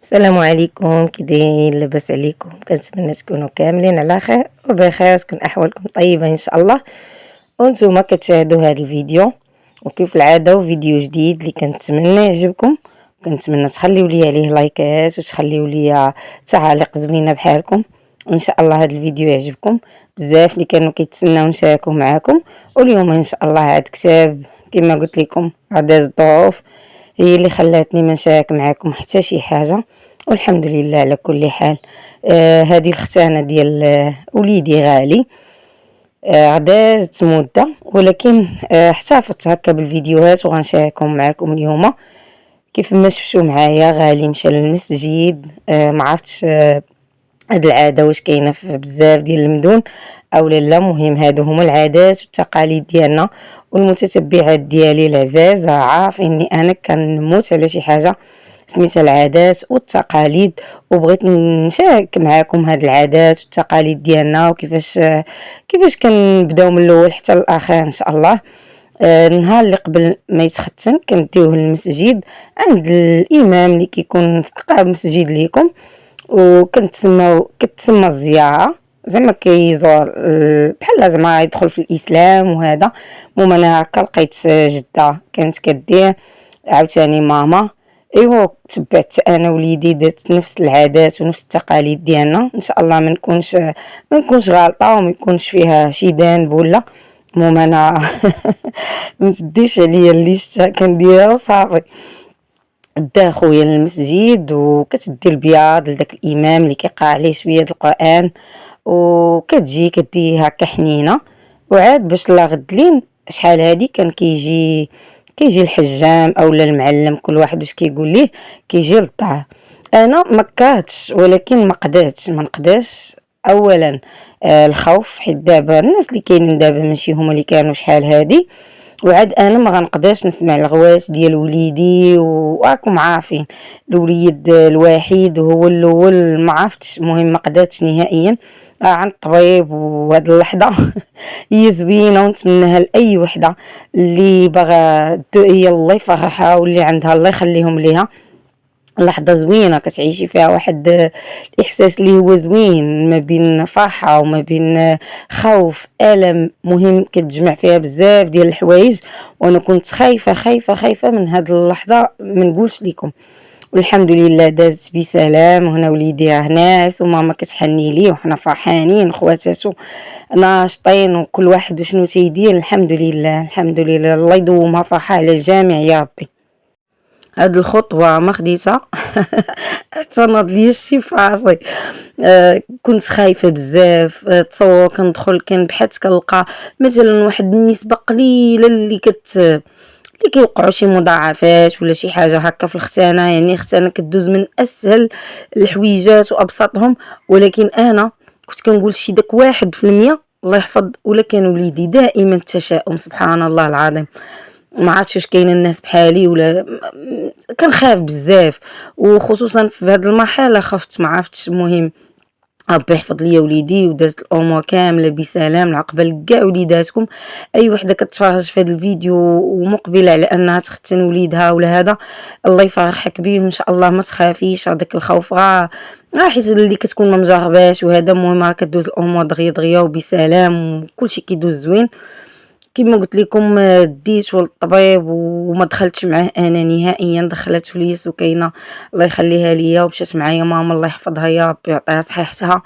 السلام عليكم، كي دايرين؟ لاباس عليكم؟ كنتمنى تكونوا كاملين على خير وبخير، تكون احوالكم طيبه ان شاء الله. وانتم كتشاهدوا هذا الفيديو، وكيف العاده فيديو جديد اللي كنتمنى يعجبكم. كنتمنى تخليوا لي عليه لايكات وتخليوا لي تعاليق زوينه بحالكم. وان شاء الله هذا الفيديو يعجبكم بزاف اللي كانوا كيتسناو نشاركوه معكم. واليوم ان شاء الله عاد كتاب كما قلت لكم، عداز الظروف هي اللي خلاتني ما نشارك معكم حتى شي حاجه، والحمد لله على كل حال. هذه الختانه ديال وليدي غالي عدازت مده، ولكن احتفظت هكا بالفيديوهات وغنشاركهم معكم اليوم. كيف ما شفتوا معايا، غالي مشى للمسجد. ما عرفتش هاد العاده واش كاينه في بزاف ديال المدن او لا. مهم هادو هما العادات والتقاليد ديالنا، والمتتبعات ديالي العزاز عارفين اني انا كنموت على شي حاجه سميتها العادات والتقاليد، وبغيت نشارك معكم هاد العادات والتقاليد ديالنا وكيفاش كنبداو من الاول حتى الاخر ان شاء الله. النهار اللي قبل ما يتختن كنديوه للمسجد عند الامام اللي كيكون في اقرب مسجد ليكم، كتسمى الزياره، زعما كيزور بحال زعما يدخل في الاسلام. وهذا المهم انا هكا لقيت جده كانت كدير، عاوتاني ماما. ايوا تبعت انا وليدي، درت نفس العادات ونفس التقاليد ديالنا. ان شاء الله ما نكونش غلطه وما يكونش فيها شي ذنب ولا. المهم انا ما تديش عليا اللي شتا كنديرها وصافي. دا خويا للمسجد وكتدي البياض لداك الامام اللي كيقرا عليه شويه د القران، وكتجي كدي هكا حنينه. وعاد باش لا غدلين شحال هادي كان كيجي الحجام اولا المعلم، كل واحد واش كيقول ليه، كيجي للدار. انا ما كرهتش ولكن ما نقدرش. اولا الخوف، حيت دابا الناس اللي كاينين دابا ماشي هما اللي كانوا شحال هادي. وعاد انا ما غنقدرش نسمع الغوات ديال وليدي، وراكم عارفين الوليد الوحيد وهو الاول. ما عرفتش، المهم ما قدرتش نهائيا عن الطبيب. وهاد اللحظه هي زوينه ونتمناها لاي وحده اللي باغا هي الله يفرحها واللي عندها الله يخليهم ليها. لحظة زوينة كتعيشي فيها واحد الإحساس اللي هو زوين، ما بين فرحة وما بين خوف ألم. مهم كتجمع فيها بزاف ديال الحوايج، وأنا كنت خايفة من هاد اللحظة ما نقولش لكم. والحمد لله دازت بسلام، وهنا وليدي راه ناعس وماما كتحني ليه وحنا فرحانين، خواتاتو ناشطين وكل واحد وشنو تيدير. الحمد لله الحمد لله، الله يدومها فرحة على الجميع يا ربي. هاد الخطوة ما خديتها حتى ناض ليا الشي في راسي. كنت خايفة بزاف. تصور كندخل كنبحث كنلقى مثلا واحد النسبة قليلة اللي كيوقعوا شي مضاعفات ولا شي حاجة هكا في الختانة. يعني الختانة كدوز من أسهل الحويجات وأبسطهم، ولكن أنا كنت كنقول شي داك 1%. الله يحفظ، ولا كان وليدي دائما التشاؤم سبحان الله العظيم. ما عرفتش واش كاين الناس بحالي ولا كنخاف بزاف، وخصوصا في هذه المرحله خفت. ما عرفتش، المهم ربي يحفظ ليا وليدي ودازت الامور كامله بسلام. العقبه كاع وليداتكم، اي وحده كتفرج في هذا الفيديو ومقبله على انها تختن وليدها ولا هذا، الله يفرحك بيه وان شاء الله ما تخافيش. هذاك الخوف حيت اللي كتكون ما مجرباش وهذا. المهم راه كدوز الامور دغيا دغيا وبسلام وكلشي كيدوز زوين. كما قلت لكم ديته للطبيب وما دخلتش معاه انا نهائيا، دخلته ليا سكينه الله يخليها ليا، ومشات معايا ماما الله يحفظها يا ربي يعطيها صحيحتها.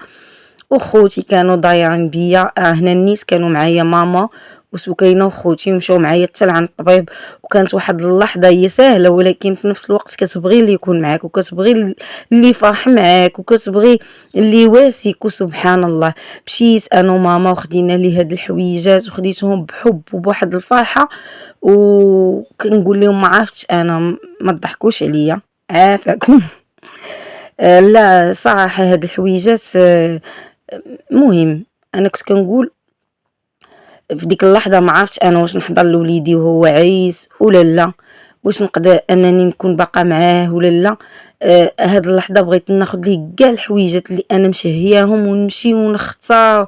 وخوتي كانوا ضايعين بيا، هنا النيت كانوا معايا ماما وسكينه وخوتي مشاو معايا حتى لعند الطبيب. وكانت واحد اللحظه هي سهله، ولكن في نفس الوقت كتبغي اللي يكون معاك، وكتبغي اللي فرح معاك، وكتبغي اللي واسيك. وسبحان الله مشيت انا وماما وخدينا لي هاد الحويجات وخديتهم بحب وبواحد الفرحه. وكنقول لهم ما عرفتش انا، ما تضحكوش عليا عافاكم. لا صراحه هاد الحويجات مهم. انا كنت كنقول في ديك اللحظه ما عرفتش انا واش نحضر لوليدي وهو عايس ولا لا، واش نقدر انني نكون باقا معاه ولا لا. هاد اللحظه بغيت ناخذ ليه كاع الحويجات اللي انا مشهياهم ونمشي ونختار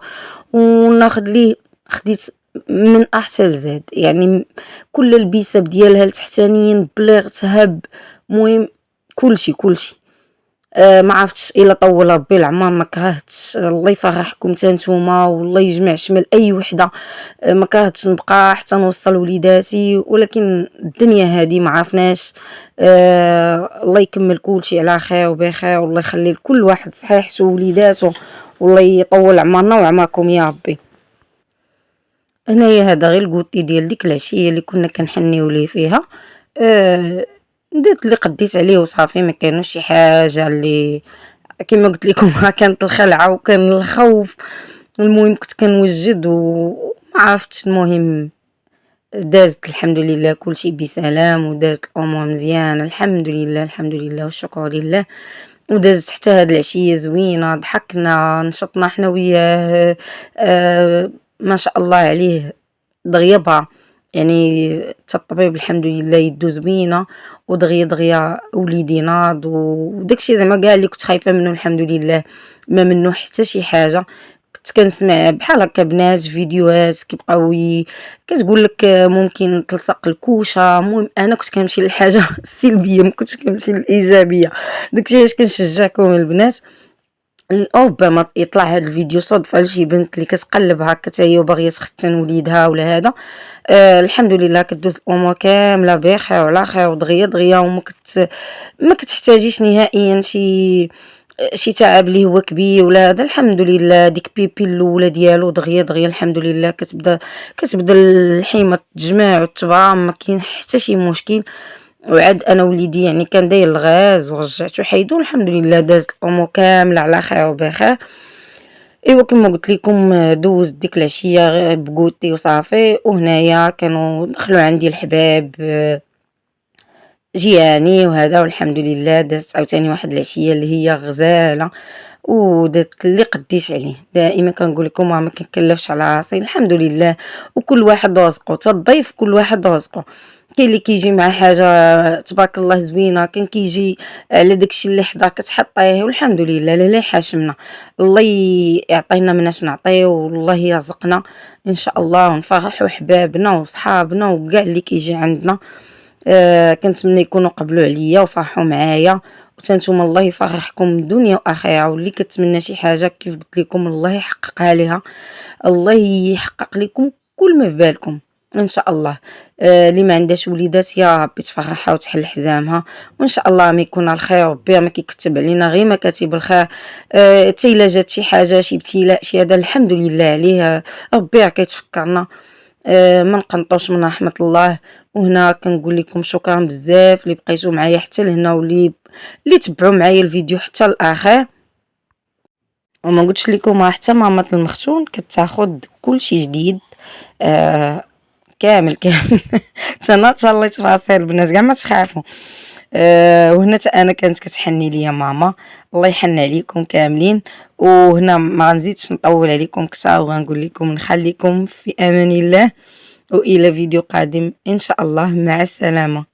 وناخذ ليه. خديت من احسن لزاد، يعني كل البيسب ديالها التحتانيين بليغ تهب، مهم كلشي. ما عرفتش إلا طول ربي العمر ما كرهتش. الله يفرحكم حتى نتوما والله يجمع شمل أي وحدة. ما كرهتش نبقى حتى نوصل وليداتي، ولكن الدنيا هذه ما عرفناش. الله يكمل كلشي على خير وبخير، والله يخلي لكل واحد صحيحته ووليداته، والله يطول عمرنا وعمركم يا ربي. هنايا هذا غير الكوتي ديال ديك العشية اللي كنا كنحنيو ليه فيها. آه درت اللي قديت عليه وصافي، ما كانوش شي حاجة اللي كما قلت لكم كانت الخلعة وكان الخوف. المهم كنت كنوجد وما عرفتش. المهم دازت الحمد لله كلشي بسلام، ودازت الامور مزيان الحمد لله الحمد لله والشكر لله. ودازت حتى هاد العشية زوينة، ضحكنا نشطنا حنا وياه. ما شاء الله عليه دغيا با، يعني حتى الطبيب الحمد لله يدو زوينة، ودغيا دغيا وليدي ناض وداكشي زعما كاع اللي كنت خايفة منه الحمد لله ما منه حتى شي حاجة. كنت كنسمع بحال هكا بنات فيديوهات كيبقاو كتقول لك ممكن تلصق الكوشه. المهم انا كنت كنمشي للحاجه السلبيه، ما كنتش كنمشي للايجابيه. داكشي علاش كنشجعكم البنات، ربما يطلع هاد الفيديو صدفه لشي بنت اللي كتقلب هكا حتى هي وباغيه تختن وليدها ولا هذا. الحمد لله كدوز الامور كامله بخير وعلى خير ودغيا دغيا، ما كتحتاجيش نهائيا شي تعب اللي هو كبير ولا هذا. الحمد لله ديك بيبي الاولى ديالو دغيا دغيا الحمد لله كتبدا الحيمه تجمع وتبرم، ما كاين حتى شي مشكل. وعاد انا وليدي يعني كان داير الغاز ورجعته حيدو الحمد لله دازت الامور كامله على خير وبخير. ايوا كما قلت لكم دوزت ديك العشيه بقوتي وصافي. وهنايا كانوا دخلوا عندي الحباب جياني وهذا، والحمد لله دازت عاوتاني واحد العشيه اللي هي غزاله، ودرت اللي قديت عليه. دائما كنقول لكم ما كنكلفش على راسي الحمد لله، وكل واحد رزقه، حتى الضيف كل واحد رزقه. كاين اللي كيجي مع حاجه تبارك الله زوينه، كاين كيجي على داكشي اللي حدا كتحطيه، والحمد لله لا يحاشمنا. الله يعطينا مناش نعطيو، والله يرزقنا ان شاء الله، ونفرحوا حبابنا وصحابنا وكاع اللي كيجي عندنا. كنتمنى يكونوا قبلوا عليا وفرحوا معايا، وتنتوما الله يفرحكم الدنيا واخره. واللي كتمنى شي حاجه كيف قلت لكم الله يحققها ليها، الله يحقق لكم كل ما في بالكم ان شاء الله. اللي ما عندهاش وليدات يا ربي تفرحها وتحل حزامها، وان شاء الله ما يكون الخير ربي ما كيكتب علينا غير مكاتب الخير. حتى الا جات شي حاجه شي ابتلاء شي هذا الحمد لله عليه، ربي راه كيتفكرنا. ما نقنطوش من رحمة الله. وهنا كنقول لكم شكرا بزاف اللي بقيتوا معايا حتى لهنا، اللي تبعوا معايا الفيديو حتى الاخر. وما قلتش لكم حتى ماما المختون كتاخذ كل شيء جديد كامل كامل تنا تهلاي تفاصيل البنات كاع ما تخافوا. وهنا انا كانت كتحني ليا ماما، الله يحن عليكم كاملين. وهنا ما غنزيدش نطول عليكم كثر، وغنقول لكم نخليكم في امان الله، والى فيديو قادم ان شاء الله. مع السلامه.